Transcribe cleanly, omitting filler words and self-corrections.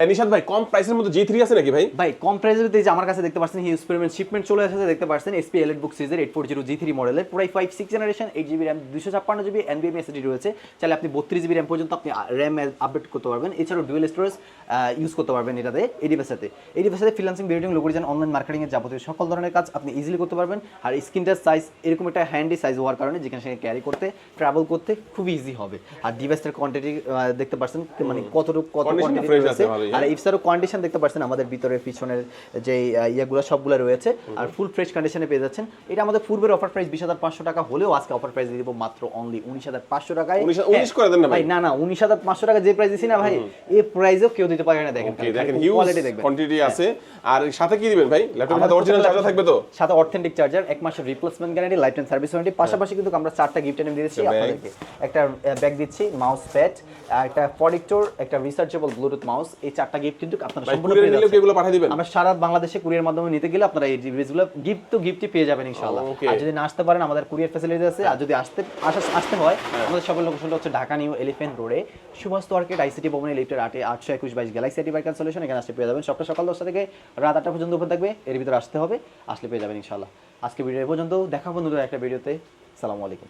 নিশাদ ভাই কম প্রাইসের মধ্যে G3 আছে নাকি ভাই? ভাই কম প্রাইসের মধ্যে যে আমার কাছে দেখতে পাচ্ছেন হিউজ পরিমাণ শিপমেন্ট চলে এসেছে, দেখতে পাচ্ছেন SP Elite Book সিরিজের 840 G3 মডেলের পুরাই 5/6 generation, 8GB RAM, 256GB NVMe SSD রয়েছে। চাইলে আপনি 32GB RAM পর্যন্ত আপনি RAM আপডেট করতে পারবেন। এছাড়াও ডুয়াল স্টোরেজ ইউজ করতে পারবেন এটাতে। এই ডিভাইসের freelancing, video, logo design, online marketing এর যাবতীয় সকল ধরনের কাজ আপনি ইজিলি করতে পারবেন। আর স্ক্রিনটার সাইজ এরকম একটা হ্যান্ডি সাইজ হওয়ার কারণে যেখানে সেখানে ক্যারি করতে, ট্রাভেল করতে খুব ইজি হবে। আর ডিভাইসটার কোয়ান্টিটি দেখতে পাচ্ছেন মানে কত কোয়ান্টিটি রয়েছে। আর এছাড়াও কন্ডিশন দেখতে পাচ্ছেন আমাদের ভিতরে পিছনের যে ইয়াগুলো সবগুলো রয়েছে আর ফুল ফ্রেশ কন্ডিশনে পেয়ে যাচ্ছেন। এটা আমাদের পূর্বের অফার প্রাইস 20,500 টাকা হলেও আজকে অফার প্রাইস দিয়ে দিব মাত্র অনলি 19,500 টাকায়। 19 করে দেন না ভাই? না 19,500 টাকা যে প্রাইস দিছি না ভাই, এই প্রাইসেও কেউ দিতে পারে না। দেখেন হিউজ কোয়ান্টিটি আছে। আর সাথে কি দিবেন ভাই? ল্যাপটপের সাথে অরিজিনাল চার্জার থাকবে তো? সাথে অথেন্টিক চার্জার, 1 মাসের replacement guarantee, life time service warranty. পাশাপাশি কিন্তু আমরা 4টা গিফট আইটেম দিয়েছি আপনাদেরকে। একটা ব্যাগ দিচ্ছি, মাউস প্যাড, একটা প্রোডাক্টর, একটা রিসার্চেবল ব্লুটুথ মাউস। এই 4টা গিফট কিন্তু আপনারা সম্পূর্ণ পেয়ে যাবেন। এগুলো পাঠিয়ে দিবেন? আমরা সারা বাংলাদেশে কুরিয়ার মাধ্যমে নিতে গেলে আপনারা এই ডিভাইসগুলো গিফটই পেয়ে যাবেন ইনশাআল্লাহ। আর যদি না আসতে পারেন আমাদের কুরিয়ার ফ্যাসিলিটি আছে। আর যদি আসতে হয় আমাদের সবার লোকেশনটা হচ্ছে ঢাকা নিউ এলিফ্যান্ট রোডে সুভাষ মার্কেট ICT ভবনের লিফটের 821 গ্যালাক্সি আইটি বাইক সলিউশন। এখানে আসতে পেয়ে যাবেন। সকাল 10টা থেকে রাত 8টা পর্যন্ত ওপেন থাকবে। এর ভিতরে আসতে হবে, আসলে পেয়ে যাবেন ইনশাআল্লাহ। আজকে ভিডিও এই পর্যন্ত, দেখা হবে নতুন একটা ভিডিওতে। আসসালামু আলাইকুম।